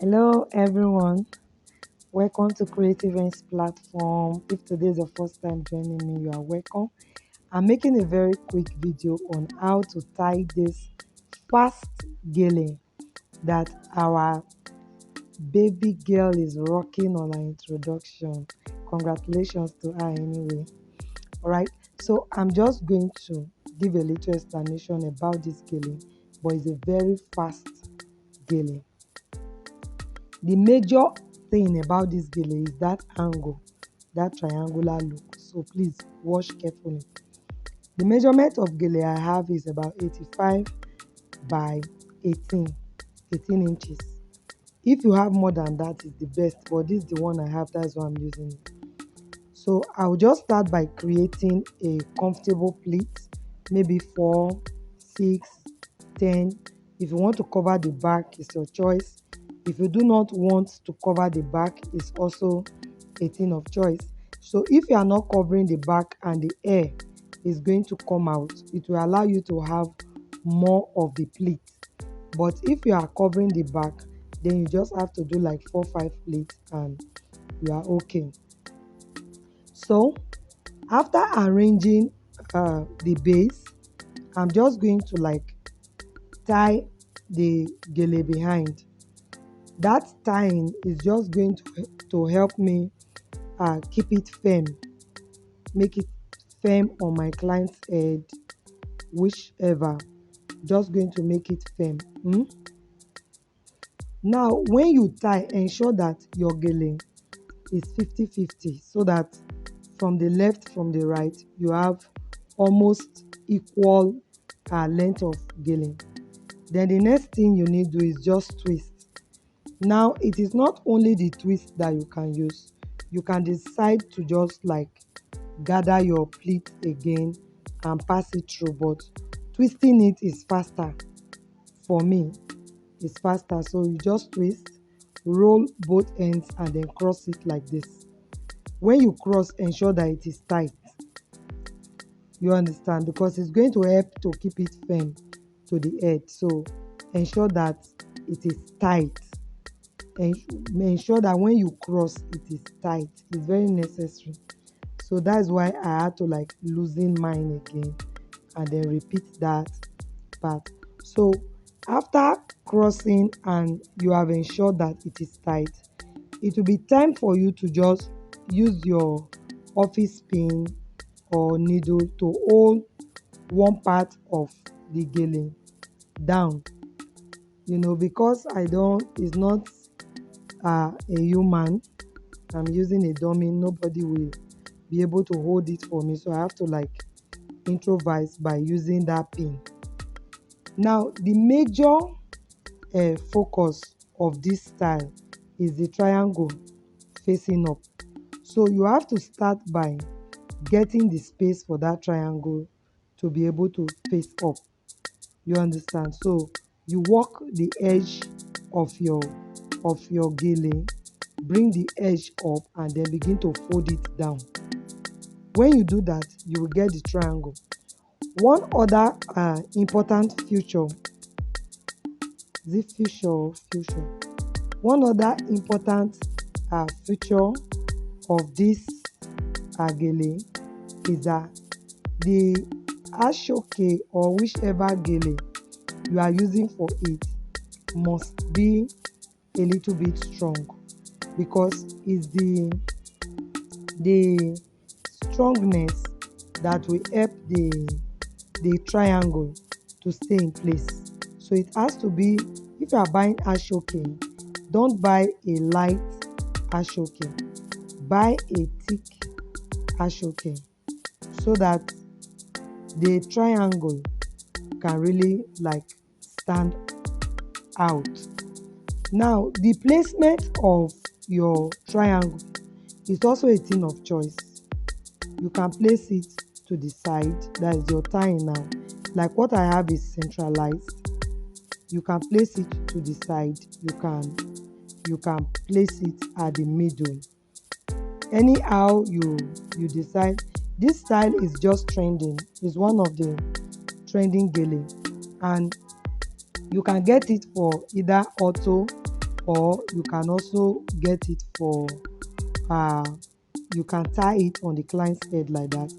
Hello everyone, welcome to Creative Ends platform. If today is your first time joining me, you are welcome. I'm making a very quick video on how to tie this fast gele that our baby girl is rocking on her introduction. Congratulations to her anyway. Alright, so I'm just going to give a little explanation about this gele, but it's a very fast gele. The major thing about this gele is that angle, that triangular look. So please watch carefully. The measurement of gele I have is about 85 by 18 inches. If you have more than that, it's the best, but this is the one I have, that's why I'm using it. So I'll just start by creating a comfortable pleat, maybe 4, 6, 10. If you want to cover the back, it's your choice. If you do not want to cover the back, it's also a thing of choice. So if you are not covering the back and the air is going to come out, it will allow you to have more of the pleat. But if you are covering the back, then you just have to do like 4 5 pleats and you are okay. So after arranging the base, I'm just going to like tie the gele behind. That tying is just going to help me keep it firm, make it firm on my client's head, whichever, just going to make it firm. Now when you tie, ensure that your gele is 50-50, so that from the left, from the right, you have almost equal length of gele. Then the next thing you need to do is just twist. Now it is not only the twist that you can use, you can decide to just like gather your pleat again and pass it through, but twisting it is faster. For me, it's faster. So you just twist, roll both ends and then cross it like this. When you cross, ensure that it is tight. You understand? Because it's going to help to keep it firm to the edge. So ensure that it is tight. And ensure that when you cross, it is tight. It's very necessary. So that's why I had to like loosen mine again and then repeat that part. So after crossing and you have ensured that it is tight, it will be time for you to just use your office pin or needle to hold one part of the gele down, because it's not a human, I'm using a dummy, nobody will be able to hold it for me, so I have to like improvise by using that pin. Now the major focus of this style is the triangle facing up. So you have to start by getting the space for that triangle to be able to face up. You understand? So you walk the edge of your gele, bring the edge up and then begin to fold it down. When you do that, you will get the triangle. One other important feature, one other important feature of this gele is that the ashoke or whichever gele you are using for it must be a little bit strong, because it's the strongness that will help the triangle to stay in place. So it has to be, if you are buying ashoke, don't buy a light ashoke, buy a thick ashoke, so that the triangle can really like stand out. Now the placement of your triangle is also a thing of choice. You can place it to the side, that is your tying now. Like what I have is centralized. You can place it to the side, you can place it at the middle. Anyhow you decide. This style is just trending, it's one of the trending gele, and you can get it for either auto or you can also get it for uh, you can tie it on the client's head like that,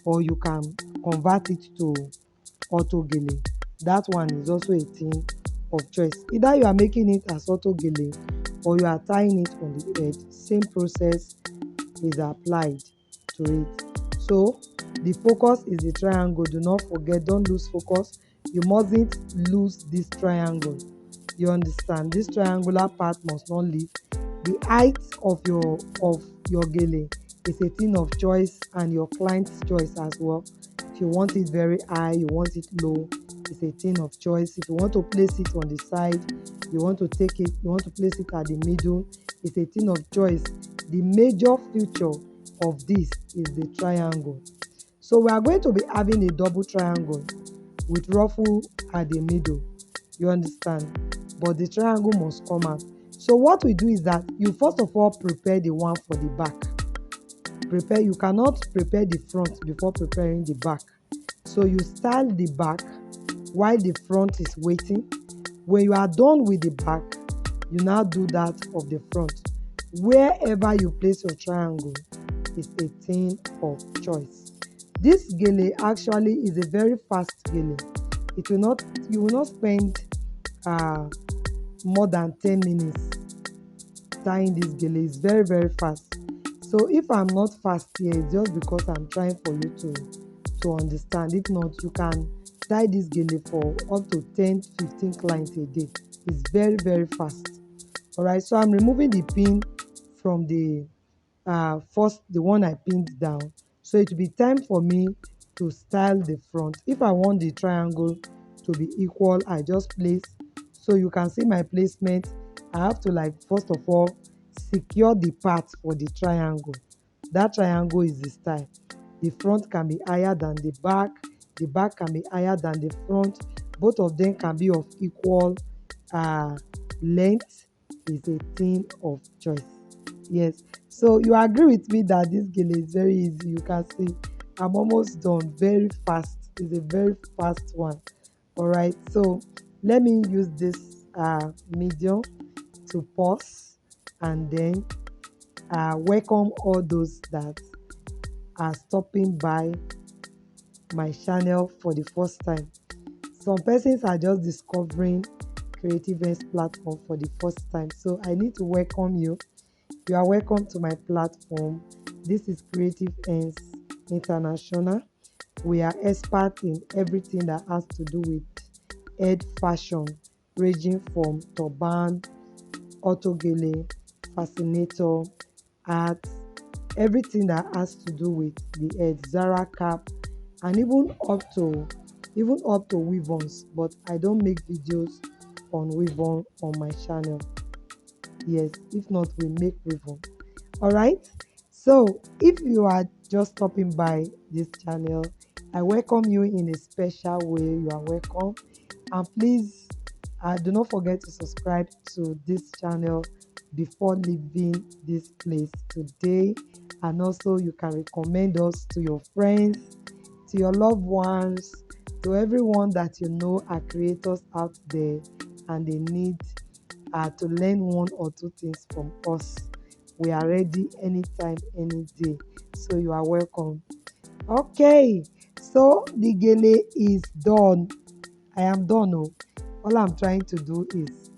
or you can convert it to auto gele. That one is also a thing of choice. Either you are making it as auto gele or you are tying it on the head, same process is applied to it. So the focus is the triangle. Do not forget, don't lose focus. You mustn't lose this triangle. You understand? This triangular part must not leave. The height of your gele is a thing of choice and your client's choice as well. If you want it very high, you want it low, it's a thing of choice. If you want to place it on the side, you want to take it, you want to place it at the middle, it's a thing of choice. The major feature of this is the triangle. So we are going to be having a double triangle with ruffle at the middle. You understand? But the triangle must come out. So what we do is that you first of all prepare the one for the back. You cannot prepare the front before preparing the back. So you style the back while the front is waiting. When you are done with the back, you now do that of the front. Wherever you place your triangle is a thing of choice. This gele actually is a very fast gele. You will not spend more than 10 minutes tying this gele. Is very very fast. So if I'm not fast here, it's just because I'm trying for you to understand. If not, you can tie this gele for up to 10-15 clients a day. It's very very fast. All right, so I'm removing the pin from the first, the one I pinned down. So it will be time for me to style the front. If I want the triangle to be equal, I just place. So you can see my placement. I have to, like, first of all secure the part for the triangle. That triangle is the style. The front can be higher than the back can be higher than the front. Both of them can be of equal length. Is a thing of choice. Yes, so you agree with me that this gele is very easy. You can see I'm almost done. Very fast. It's a very fast one. All right, so let me use this medium to pause, and then welcome all those that are stopping by my channel for the first time. Some persons are just discovering Creative Ends platform for the first time, so I need to welcome you. You are welcome to my platform. This is Creative Ends International. We are experts in everything that has to do with head fashion, ranging from turban, auto gele, fascinator, art, everything that has to do with the head, Zara cap, and even up to weave-ons. But I don't make videos on weave-on on my channel. Yes, if not, we make weave-on. All right, so if you are just stopping by this channel, I welcome you in a special way. You are welcome, and please do not forget to subscribe to this channel before leaving this place today. And also, you can recommend us to your friends, to your loved ones, to everyone that you know are creators out there and they need to learn one or two things from us. We are ready anytime, any day. So you are welcome. Okay, so the gele is done. I am done. Oh. All I'm trying to do is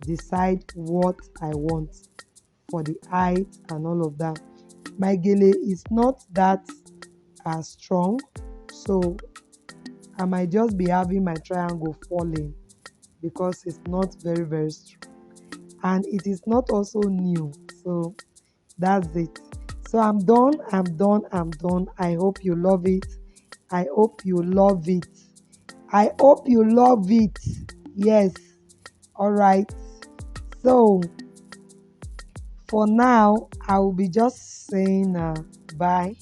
decide what I want for the height and all of that. My gele is not that strong, so I might just be having my triangle falling because it's not very very strong, and it is not also new. So that's it. So I'm done. I hope you love it. I hope you love it. I hope you love it. Yes. All right. So for now, I will be just saying bye.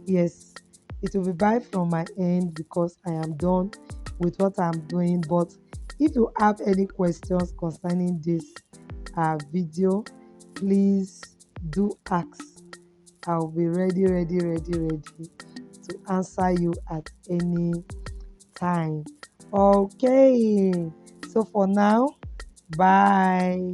Yes, it will be bye from my end because I am done with what I'm doing. But if you have any questions concerning this video, please do ask. I'll be ready to answer you at any time. Okay, so for now, bye.